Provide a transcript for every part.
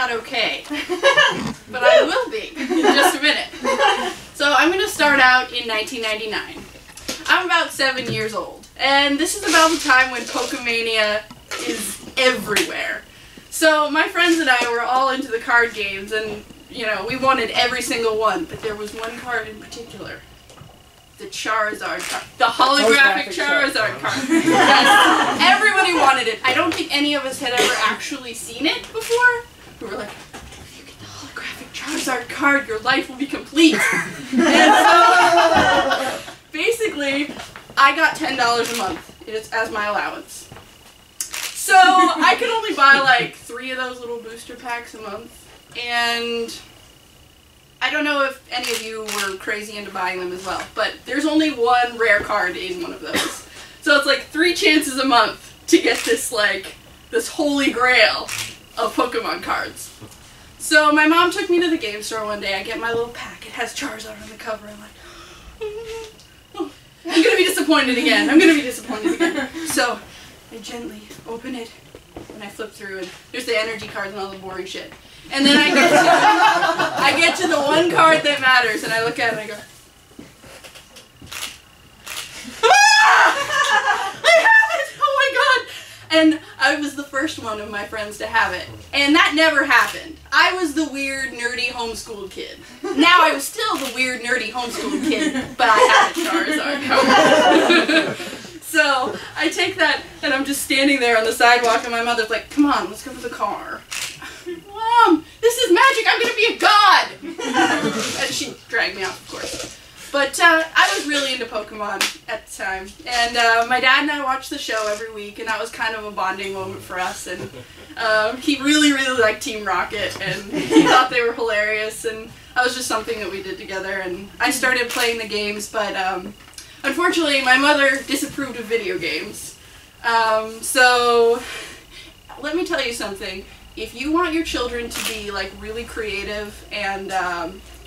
not okay. But I will be in just a minute. So I'm going to start out in 1999. I'm about 7 years old, and this is about the time when Pokemania is everywhere. So my friends and I were all into the card games, and you know, we wanted every single one, but there was one card in particular. The Charizard card. The holographic Charizard card. Yes, everybody wanted it. I don't think any of us had ever actually seen it before. We were like, if you get the holographic Charizard card, your life will be complete. And so, basically, I got $10 a month as my allowance. So, I could only buy like 3 of those little booster packs a month. And I don't know if any of you were crazy into buying them as well, but there's only one rare card in one of those. So it's like 3 chances a month to get this, like, this holy grail of Pokemon cards. So my mom took me to the game store one day. I get my little pack. It has Charizard on the cover. I'm like, oh, I'm gonna be disappointed again. I'm gonna be disappointed again. So I gently open it, and I flip through, and there's the energy cards and all the boring shit. And then I get to the one card that matters, and I look at it and I go, ah! I have it! Oh my god! And I was the first one of my friends to have it. And that never happened. I was the weird, nerdy, homeschooled kid. Now I was still the weird, nerdy, homeschooled kid, but I had a Charizard. So I take that, and I'm just standing there on the sidewalk, and my mother's like, come on, let's go to the car. Mom, this is magic, I'm gonna be a god! And she dragged me out, of course. But I was really into Pokemon at the time. And my dad and I watched the show every week, and that was kind of a bonding moment for us. And he really, really liked Team Rocket, and he thought they were hilarious, and that was just something that we did together. And I started playing the games, but unfortunately my mother disapproved of video games. So let me tell you something. If you want your children to be like really creative and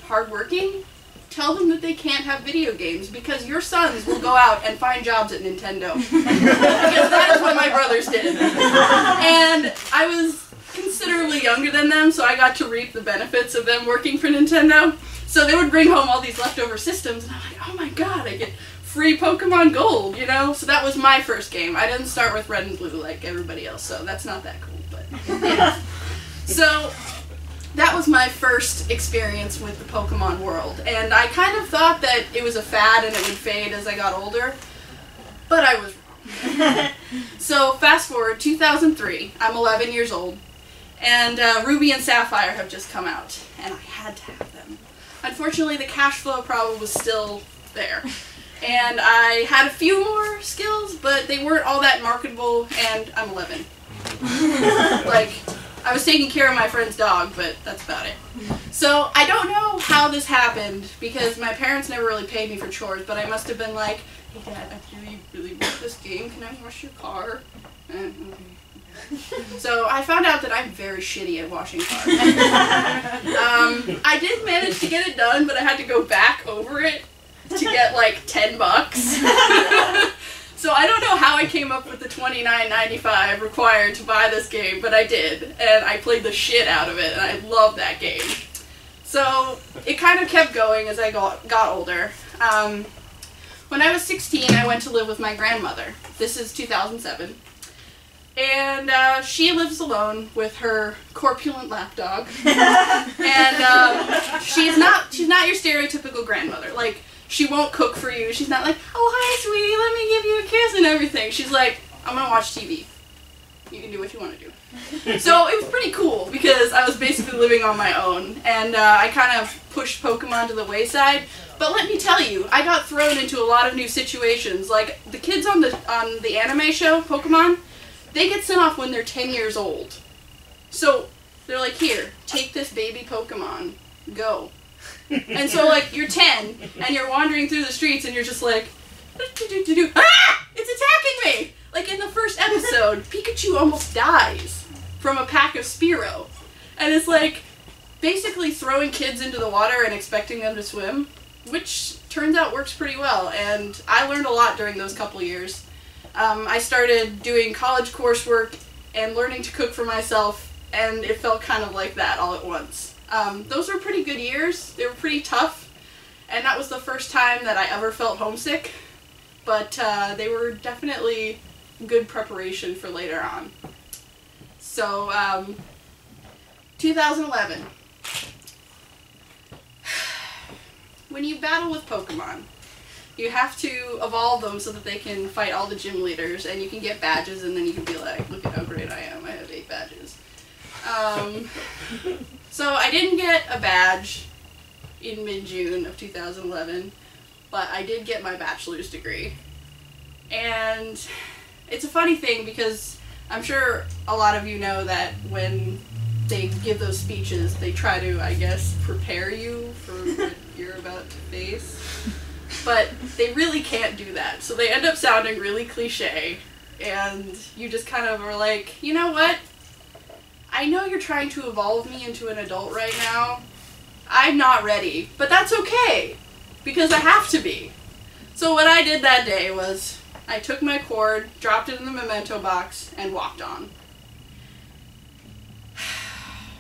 hardworking, tell them that they can't have video games, because your sons will go out and find jobs at Nintendo. Because that is what my brothers did. And I was considerably younger than them, so I got to reap the benefits of them working for Nintendo. So they would bring home all these leftover systems, and I'm like, oh my god, I get free Pokemon Gold, you know? So that was my first game. I didn't start with Red and Blue like everybody else, so that's not that cool. Yeah. So that was my first experience with the Pokemon world, and I kind of thought that it was a fad and it would fade as I got older, but I was wrong. So fast forward 2003, I'm 11 years old, and Ruby and Sapphire have just come out, and I had to have them. Unfortunately, the cash flow problem was still there, and I had a few more skills, but they weren't all that marketable, and I'm 11. Like, I was taking care of my friend's dog, but that's about it. So I don't know how this happened, because my parents never really paid me for chores, but I must have been like, hey Dad, I really, really want this game. Can I wash your car? Okay. So I found out that I'm very shitty at washing cars. I did manage to get it done, but I had to go back over it to get like $10. So I don't know how I came up with the $29.95 required to buy this game, but I did, and I played the shit out of it, and I loved that game. So it kind of kept going as I got older. When I was 16, I went to live with my grandmother. This is 2007. And she lives alone with her corpulent lapdog. And she's not your stereotypical grandmother. Like, she won't cook for you. She's not like, oh, hi, sweetie, let me give you a kiss and everything. She's like, I'm going to watch TV. You can do what you want to do. So it was pretty cool, because I was basically living on my own, and I kind of pushed Pokemon to the wayside. But let me tell you, I got thrown into a lot of new situations. Like, the kids on the anime show, Pokemon, they get sent off when they're 10 years old. So they're like, here, take this baby Pokemon, go. And so, like, you're 10, and you're wandering through the streets, and you're just like, ah! It's attacking me! Like, in the first episode, Pikachu almost dies from a pack of Spearow. And it's like, basically throwing kids into the water and expecting them to swim, which turns out works pretty well, and I learned a lot during those couple years. I started doing college coursework and learning to cook for myself and it felt kind of like that all at once. Those were pretty good years. They were pretty tough, and that was the first time that I ever felt homesick, but they were definitely good preparation for later on. So, 2011. When you battle with Pokemon, you have to evolve them so that they can fight all the gym leaders, and you can get badges, and then you can be like, look at how great I am, I have 8 badges. So I didn't get a badge in mid-June of 2011, but I did get my bachelor's degree. And it's a funny thing because I'm sure a lot of you know that when they give those speeches, they try to, I guess, prepare you for what you're about to face. But they really can't do that. So they end up sounding really cliche, and you just kind of are like, you know what? I know you're trying to evolve me into an adult right now. I'm not ready, but that's okay, because I have to be. So what I did that day was I took my cord, dropped it in the memento box, and walked on.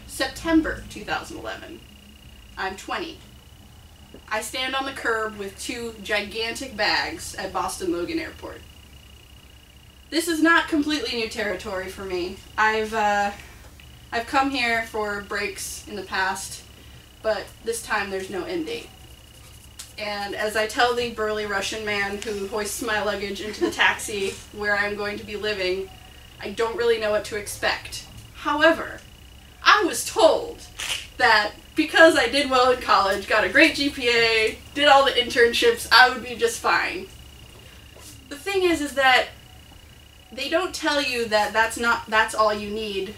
September 2011. I'm 20. I stand on the curb with 2 gigantic bags at Boston Logan Airport. This is not completely new territory for me. I've come here for breaks in the past, but this time there's no end date. And as I tell the burly Russian man who hoists my luggage into the taxi where I'm going to be living, I don't really know what to expect. However, I was told that because I did well in college, got a great GPA, did all the internships, I would be just fine. The thing is that they don't tell you that that's all you need.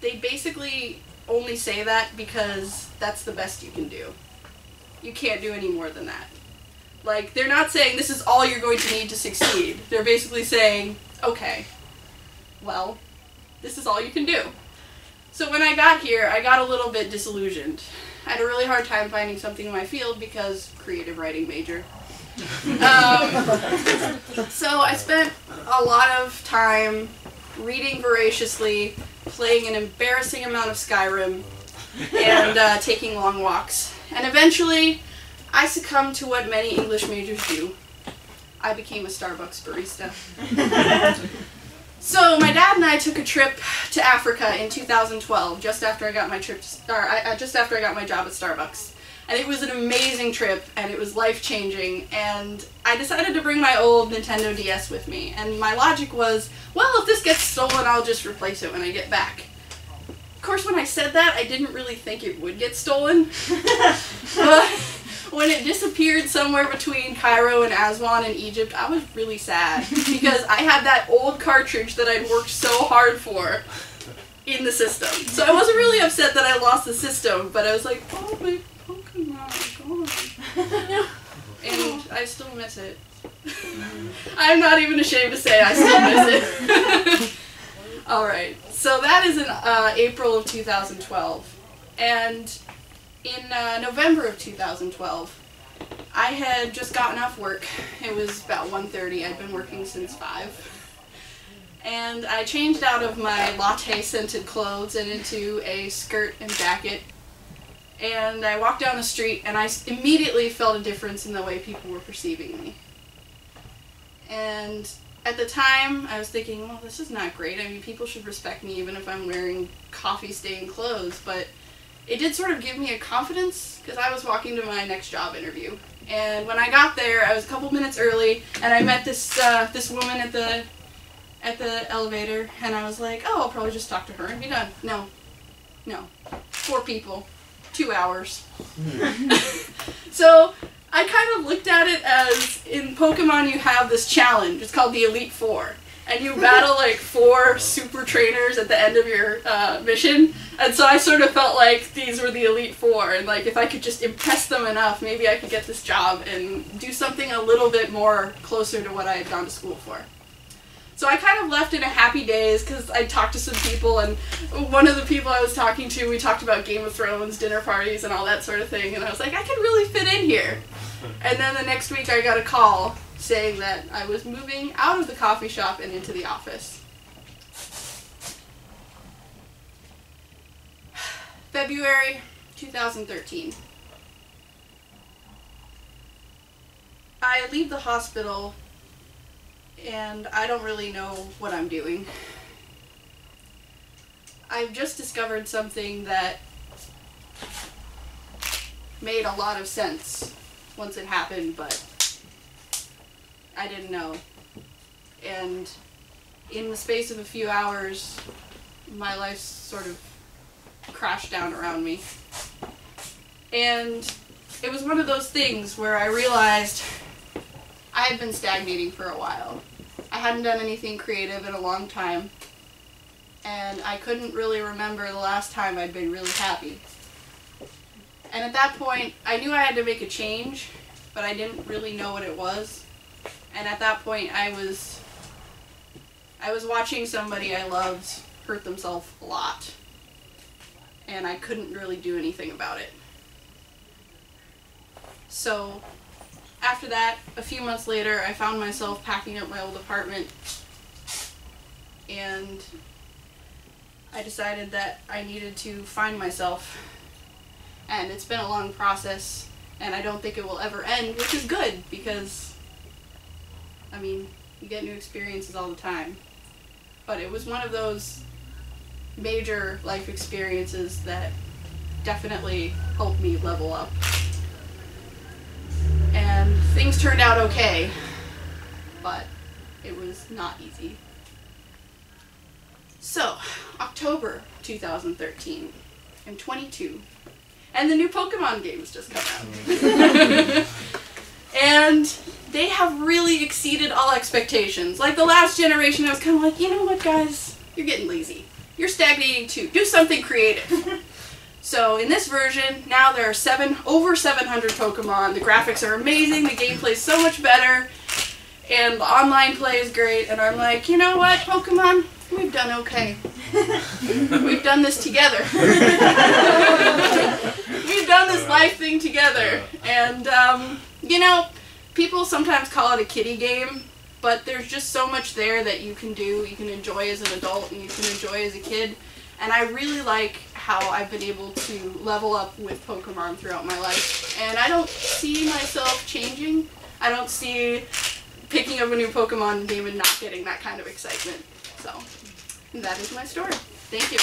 They basically only say that because that's the best you can do. You can't do any more than that. Like, they're not saying this is all you're going to need to succeed. They're basically saying, okay, well, this is all you can do. So when I got here, I got a little bit disillusioned. I had a really hard time finding something in my field because creative writing major. So I spent a lot of time reading voraciously, playing an embarrassing amount of Skyrim, and taking long walks. And eventually, I succumbed to what many English majors do. I became a Starbucks barista. So my dad and I took a trip to Africa in 2012, just after I got my job at Starbucks. And it was an amazing trip, and it was life-changing, and I decided to bring my old Nintendo DS with me. And my logic was, well, if this gets stolen, I'll just replace it when I get back. Of course, when I said that, I didn't really think it would get stolen. But when it disappeared somewhere between Cairo and Aswan in Egypt, I was really sad, because I had that old cartridge that I'd worked so hard for in the system. So I wasn't really upset that I lost the system, but I was like, oh, my Pokemon, gone. And I still miss it. I'm not even ashamed to say I still miss it. Alright, so that is in April of 2012. And in November of 2012, I had just gotten off work. It was about 1:30. I'd been working since 5. And I changed out of my latte-scented clothes and into a skirt and jacket. And I walked down the street, and I immediately felt a difference in the way people were perceiving me. And at the time, I was thinking, well, this is not great. I mean, people should respect me even if I'm wearing coffee-stained clothes. But it did sort of give me a confidence, because I was walking to my next job interview. And when I got there, I was a couple minutes early, and I met this this woman at the elevator, and I was like, oh, I'll probably just talk to her and be done. No. 4 people. 2 hours. So I kind of looked at it as, in Pokemon you have this challenge, it's called the Elite Four, and you battle like 4 super trainers at the end of your mission, and so I sort of felt like these were the Elite Four, and like if I could just impress them enough, maybe I could get this job and do something a little bit more closer to what I had gone to school for. So I kind of left in a happy daze because I talked to some people, and one of the people I was talking to, we talked about Game of Thrones, dinner parties, and all that sort of thing, and I was like, I could really fit in here. And then the next week I got a call saying that I was moving out of the coffee shop and into the office. February 2013. I leave the hospital and I don't really know what I'm doing. I've just discovered something that made a lot of sense once it happened, but I didn't know. And in the space of a few hours, my life sort of crashed down around me. And it was one of those things where I realized I had been stagnating for a while. I hadn't done anything creative in a long time, and I couldn't really remember the last time I'd been really happy. And at that point, I knew I had to make a change, but I didn't really know what it was. And at that point, I was watching somebody I loved hurt themselves a lot, and I couldn't really do anything about it. So after that, a few months later, I found myself packing up my old apartment, and I decided that I needed to find myself. And it's been a long process, and I don't think it will ever end, which is good, because, I mean, you get new experiences all the time. But it was one of those major life experiences that definitely helped me level up. And things turned out okay, but it was not easy. So, October 2013, I'm 22, and the new Pokemon games just come out. And they have really exceeded all expectations. Like the last generation, I was kind of like, you know what, guys? You're getting lazy. You're stagnating too. Do something creative. So in this version, now there are over 700 Pokemon. The graphics are amazing. The gameplay is so much better. And the online play is great. And I'm like, you know what, Pokemon? We've done okay. We've done this together. We've done this life thing together. And, you know, people sometimes call it a kiddie game, but there's just so much there that you can do, you can enjoy as an adult, and you can enjoy as a kid. And I really like how I've been able to level up with Pokemon throughout my life. And I don't see myself changing. I don't see picking up a new Pokemon game and not getting that kind of excitement. So, that is my story. Thank you.